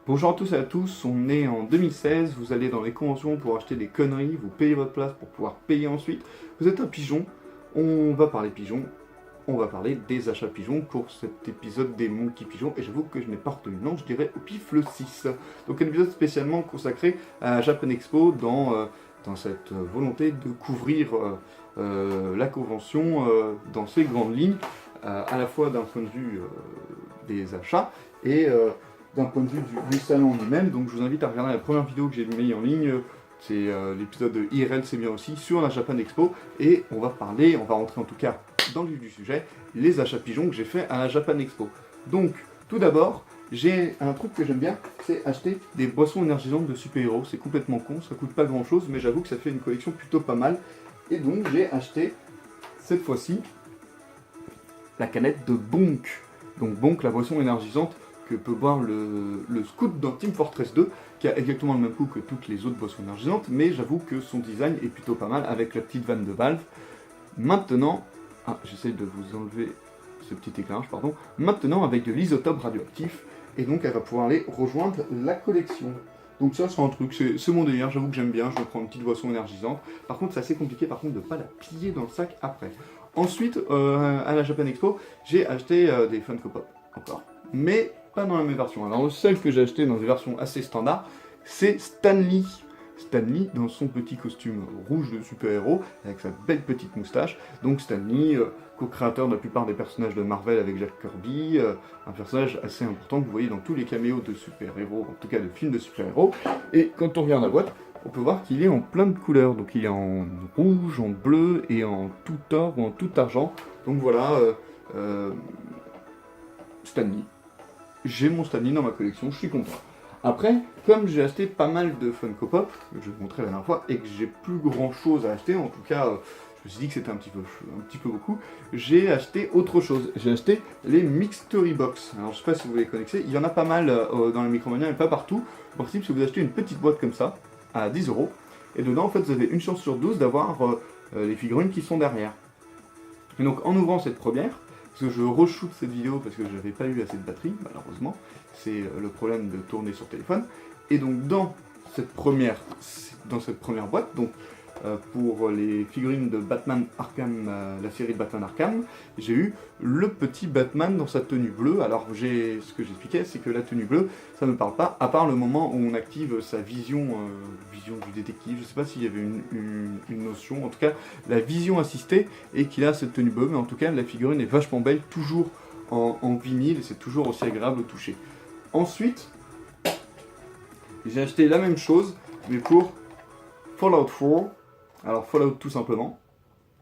Bonjour à tous et à tous, on est en 2016, vous allez dans les conventions pour acheter des conneries, vous payez votre place pour pouvoir payer ensuite. Vous êtes un pigeon, on va parler pigeon, on va parler des achats pigeons pour cet épisode des Monkey Pigeons, et j'avoue que je n'ai pas retenu le nom, je dirais au pif le 6. Donc un épisode spécialement consacré à Japan Expo dans cette volonté de couvrir la convention dans ses grandes lignes, à la fois d'un point de vue des achats et d'un point de vue du salon en lui-même. Donc je vous invite à regarder la première vidéo que j'ai mise en ligne, c'est l'épisode de IRL, c'est bien aussi, sur la Japan Expo, et on va rentrer en tout cas dans le vif du sujet, les achats pigeons que j'ai fait à la Japan Expo. Donc, tout d'abord, j'ai un truc que j'aime bien, c'est acheter des boissons énergisantes de super-héros. C'est complètement con, ça coûte pas grand-chose, mais j'avoue que ça fait une collection plutôt pas mal. Et donc j'ai acheté, cette fois-ci, la canette de Bonk. Donc Bonk, la boisson énergisante que peut boire le scout dans Team Fortress 2, qui a exactement le même coût que toutes les autres boissons énergisantes, mais j'avoue que son design est plutôt pas mal avec la petite vanne de Valve. Maintenant, j'essaie de vous enlever ce petit éclairage, pardon. Maintenant avec de l'isotope radioactif, et donc elle va pouvoir aller rejoindre la collection. Donc ça c'est un truc, c'est mon délire, j'avoue que j'aime bien, je prends une petite boisson énergisante. Par contre c'est assez compliqué par contre de ne pas la plier dans le sac après. Ensuite, à la Japan Expo, j'ai acheté des Funko Pop, encore. Mais pas dans la même version. Alors le seul que j'ai acheté dans des versions assez standards, c'est Stanley. Stanley dans son petit costume rouge de super-héros, avec sa belle petite moustache. Donc Stanley, co-créateur de la plupart des personnages de Marvel avec Jack Kirby, un personnage assez important que vous voyez dans tous les caméos de super-héros, en tout cas de films de super-héros. Et quand on regarde la boîte, on peut voir qu'il est en plein de couleurs. Donc il est en rouge, en bleu et en tout or ou en tout argent. Donc voilà, Stanley. J'ai mon Stanley dans ma collection, je suis content. Après, comme j'ai acheté pas mal de Funko Pop, que je vous montrais la dernière fois, et que j'ai plus grand chose à acheter, en tout cas, je me suis dit que c'était un petit peu beaucoup, j'ai acheté autre chose. J'ai acheté les Mystery Box. Alors je sais pas si vous les connaissez, il y en a pas mal dans la Micromania, mais pas partout. En principe, si vous achetez une petite boîte comme ça, à 10 €, et dedans, en fait, vous avez une chance sur 12 d'avoir les figurines qui sont derrière. Et donc, en ouvrant cette première, parce que je re-shoot cette vidéo parce que je n'avais pas eu assez de batterie, malheureusement. C'est le problème de tourner sur téléphone. Et donc dans cette première boîte, donc pour les figurines de Batman Arkham, la série de Batman Arkham, j'ai eu le petit Batman dans sa tenue bleue. Alors ce que j'expliquais, c'est que la tenue bleue, ça ne me parle pas, à part le moment où on active sa vision du détective. Je ne sais pas s'il y avait une notion, en tout cas la vision assistée, et qu'il a cette tenue bleue, mais en tout cas la figurine est vachement belle, toujours en vinyle, et c'est toujours aussi agréable au toucher. Ensuite, j'ai acheté la même chose, mais pour Fallout 4. Alors Fallout tout simplement.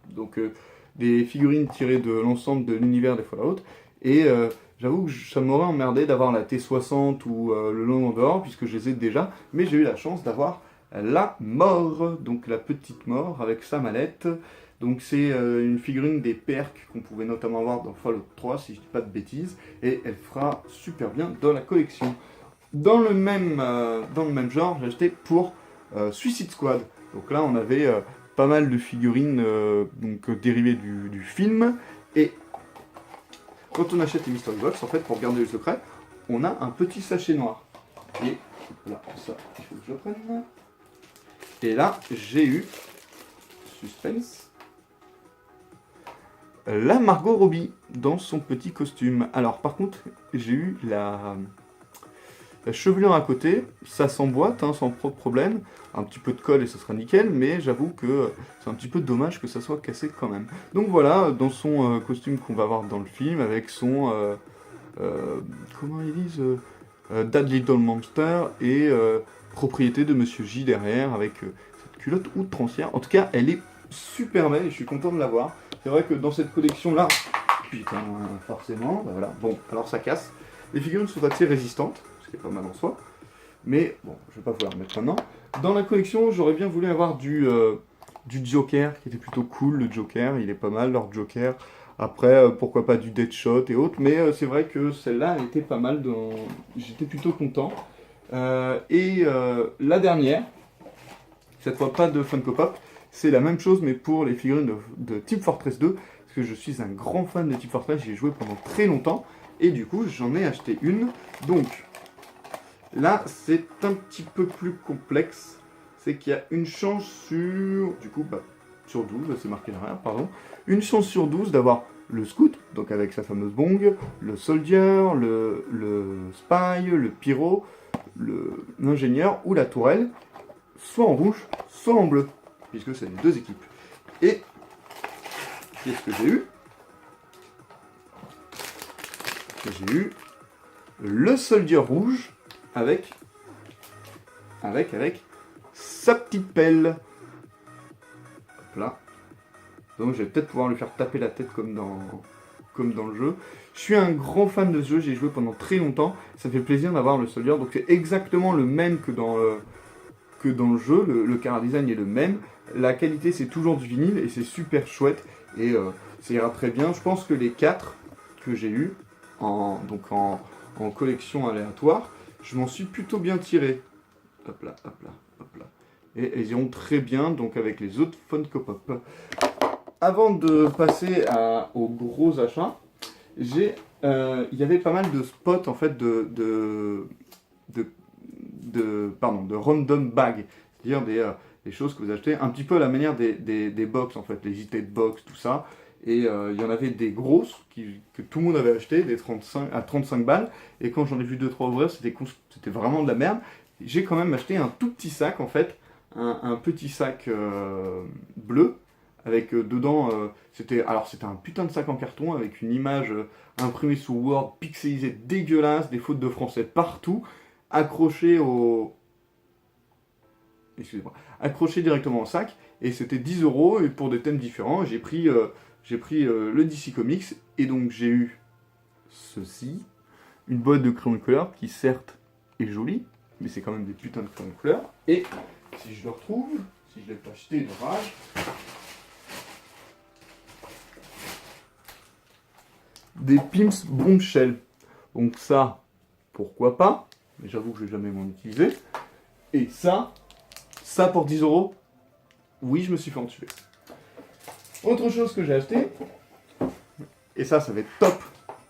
Donc des figurines tirées de l'ensemble de l'univers des Fallout. Et j'avoue que ça m'aurait emmerdé d'avoir la T60 ou le Lone Endor, puisque je les ai déjà. Mais j'ai eu la chance d'avoir la mort, donc la petite mort avec sa mallette. Donc c'est une figurine des perks qu'on pouvait notamment avoir dans Fallout 3, si je dis pas de bêtises, et elle fera super bien dans la collection. Dans le même genre, j'ai acheté pour Suicide Squad. Donc là, on avait pas mal de figurines dérivées du film, et quand on achète les Mystery Box, en fait, pour garder le secret, on a un petit sachet noir. Et là, ça, il faut que je le prenne. Et là, j'ai eu, suspense, la Margot Robbie dans son petit costume. Alors par contre, j'ai eu la chevelure à côté, ça s'emboîte sans problème, un petit peu de colle et ça sera nickel, mais j'avoue que c'est un petit peu dommage que ça soit cassé quand même. Donc voilà, dans son costume qu'on va voir dans le film, avec son, comment ils disent, Dad Little Monster, et propriété de Monsieur J derrière, avec cette culotte outrancière. En tout cas, elle est super belle et je suis content de l'avoir. C'est vrai que dans cette collection-là, putain, forcément, bah voilà, bon, alors ça casse. Les figurines sont assez résistantes, ce qui est pas mal en soi, mais bon, je vais pas vous la remettre maintenant. Dans la collection, j'aurais bien voulu avoir du Joker, qui était plutôt cool, le Joker, il est pas mal, leur Joker. Après, pourquoi pas du Deadshot et autres, mais c'est vrai que celle-là, elle était pas mal, j'étais plutôt content. La dernière, cette fois pas de Funko Pop, c'est la même chose, mais pour les figurines de Team Fortress 2, parce que je suis un grand fan de Team Fortress, j'y ai joué pendant très longtemps, et du coup, j'en ai acheté une. Donc, Là, c'est un petit peu plus complexe. C'est qu'il y a une chance sur... Du coup, sur 12, c'est marqué derrière, pardon. Une chance sur 12 d'avoir le scout, donc avec sa fameuse bong, le soldier, le spy, le pyro, l'ingénieur ou la tourelle, soit en rouge, soit en bleu, puisque c'est les deux équipes. Et qu'est-ce que j'ai eu? J'ai eu le soldier rouge avec sa petite pelle. Hop là. Donc je vais peut-être pouvoir lui faire taper la tête comme dans le jeu. Je suis un grand fan de ce jeu, j'ai joué pendant très longtemps. Ça fait plaisir d'avoir le soldier. Donc c'est exactement le même que dans le jeu. Le car design est le même. La qualité c'est toujours du vinyle et c'est super chouette. Et ça ira très bien. Je pense que les 4 que j'ai eu en collection aléatoire, je m'en suis plutôt bien tiré. Hop là, hop là, hop là. Et elles iront très bien donc avec les autres Funko Pop. Avant de passer aux gros achats, il y avait pas mal de spots en fait de random bag, c'est-à-dire des choses que vous achetez un petit peu à la manière des box en fait, les heated box, tout ça. Et il y en avait des grosses que tout le monde avait acheté, des 35 à 35 balles. Et quand j'en ai vu 2-3 ouvrir, c'était vraiment de la merde. J'ai quand même acheté un tout petit sac en fait, un petit sac bleu avec dedans, c'était un putain de sac en carton avec une image imprimée sous Word, pixelisée dégueulasse, des fautes de français partout, accroché directement au sac, et c'était 10 € et pour des thèmes différents. J'ai pris le DC Comics et donc j'ai eu ceci, une boîte de crayons de couleur qui certes est jolie, mais c'est quand même des putains de crayons de couleur. Et si je le retrouve, si je ne l'ai pas acheté de rage, des Pimps Bombshell. Donc ça, pourquoi pas, mais j'avoue que je vais jamais m'en utiliser. Et ça pour 10 €, oui, je me suis fait en tuer. Autre chose que j'ai acheté, et ça va être top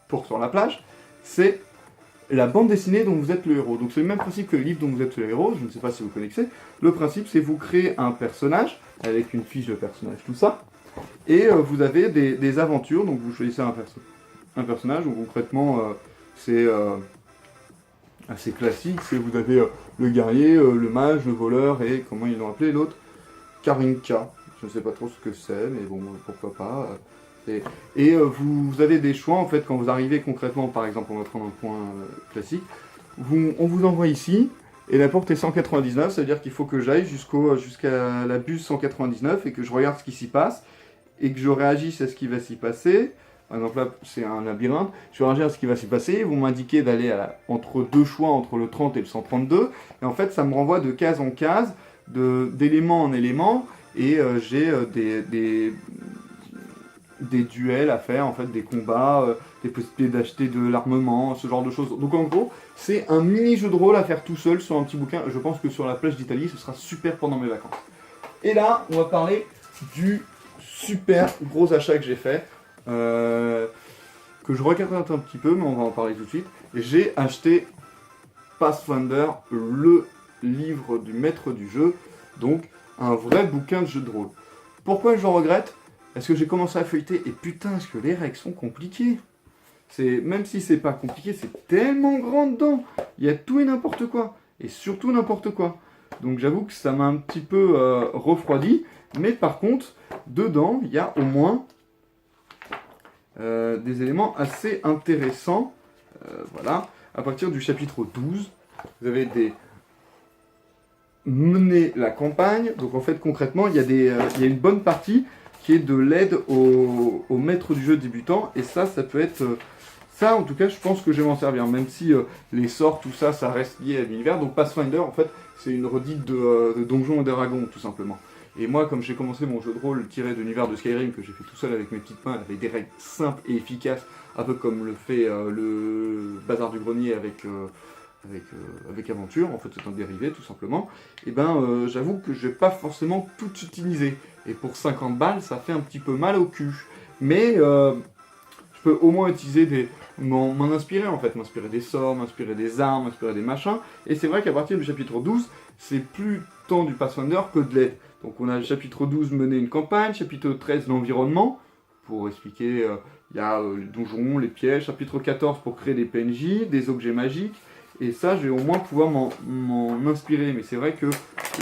pour sur la plage, c'est la bande dessinée dont vous êtes le héros. Donc c'est le même principe que le livre dont vous êtes le héros, je ne sais pas si vous connaissez. Le principe c'est vous créez un personnage, avec une fiche de personnage, tout ça, et vous avez des aventures, donc vous choisissez un personnage, donc concrètement c'est assez classique, vous avez le guerrier, le mage, le voleur, et comment ils l'ont appelé l'autre, Karinka. Je ne sais pas trop ce que c'est, mais bon, pourquoi pas. Vous avez des choix, en fait, quand vous arrivez concrètement, par exemple, on va prendre un point classique, on vous envoie ici, et la porte est 199, ça veut dire qu'il faut que j'aille jusqu'à la buse 199, et que je regarde ce qui s'y passe, et que je réagisse à ce qui va s'y passer. Par exemple, là, c'est un labyrinthe, je vais réagir à ce qui va s'y passer, vous m'indiquez d'aller entre deux choix, entre le 30 et le 132, et en fait, ça me renvoie de case en case, d'élément en élément, et j'ai des duels à faire, en fait, des combats, des possibilités d'acheter de l'armement, ce genre de choses. Donc en gros, c'est un mini jeu de rôle à faire tout seul sur un petit bouquin. Je pense que sur la plage d'Italie, ce sera super pendant mes vacances. Et là, on va parler du super gros achat que j'ai fait, que je regarde un petit peu, mais on va en parler tout de suite. J'ai acheté Pathfinder, le livre du maître du jeu, donc un vrai bouquin de jeu de rôle. Pourquoi je le regrette? Parce que j'ai commencé à feuilleter et putain, est-ce que les règles sont compliquées? Même si c'est pas compliqué, c'est tellement grand dedans. Il y a tout et n'importe quoi. Et surtout n'importe quoi. Donc j'avoue que ça m'a un petit peu refroidi. Mais par contre, dedans, il y a au moins des éléments assez intéressants. Voilà. À partir du chapitre 12, vous avez mener la campagne. Donc en fait, concrètement, il y a une bonne partie qui est de l'aide au maître du jeu débutant, et ça peut être... ça, en tout cas, je pense que je vais m'en servir, même si les sorts, tout ça, ça reste lié à l'univers. Donc Pathfinder, en fait, c'est une redite de Donjons et Dragons, tout simplement. Et moi, comme j'ai commencé mon jeu de rôle tiré de l'univers de Skyrim, que j'ai fait tout seul avec mes petites mains, avec des règles simples et efficaces, un peu comme le fait le Bazar du Grenier avec Aventure, en fait c'est un dérivé tout simplement, et j'avoue que je vais pas forcément tout utiliser. Et pour 50 balles, ça fait un petit peu mal au cul. Mais je je peux au moins utiliser m'en inspirer en fait, m'inspirer des sorts, m'inspirer des armes, m'inspirer des machins. Et c'est vrai qu'à partir du chapitre 12, c'est plus tant du Pathfinder que de l'aide. Donc on a le chapitre 12, mener une campagne, chapitre 13, l'environnement, pour expliquer, il y a les donjons, les pièges, chapitre 14 pour créer des PNJ, des objets magiques, et ça je vais au moins pouvoir m'en inspirer. Mais c'est vrai que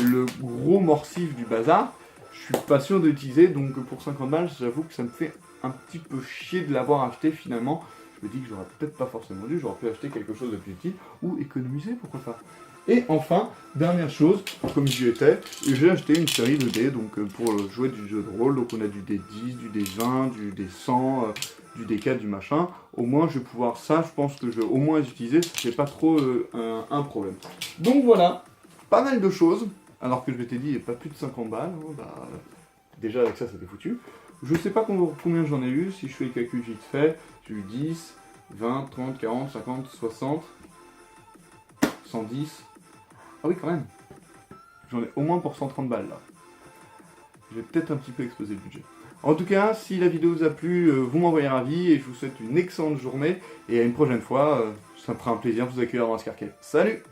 le gros morsif du bazar, je suis pas sûr d'utiliser, donc pour 50 balles, j'avoue que ça me fait un petit peu chier de l'avoir acheté finalement. Je me dis que j'aurais peut-être pas forcément dû, j'aurais pu acheter quelque chose de plus utile, ou économiser, pourquoi pas. Et enfin, dernière chose, comme j'y étais, j'ai acheté une série de dés donc, pour jouer du jeu de rôle. Donc on a du D10, du D20, du D100, du D4, du machin. Au moins je vais pouvoir ça, je pense que je vais au moins les utiliser, c'est pas trop un problème. Donc voilà, pas mal de choses, alors que je m'étais dit, il n'y a pas plus de 50 balles. Bah, déjà avec ça, c'était foutu. Je sais pas combien j'en ai eu, si je fais les calculs vite fait, j'ai eu 10, 20, 30, 40, 50, 60, 110... Ah oui, quand même. J'en ai au moins pour 130 balles, là. Je vais peut-être un petit peu exploser le budget. En tout cas, si la vidéo vous a plu, vous m'envoyez un avis, et je vous souhaite une excellente journée, et à une prochaine fois, ça me fera un plaisir de vous accueillir dans Ascarquet. Salut!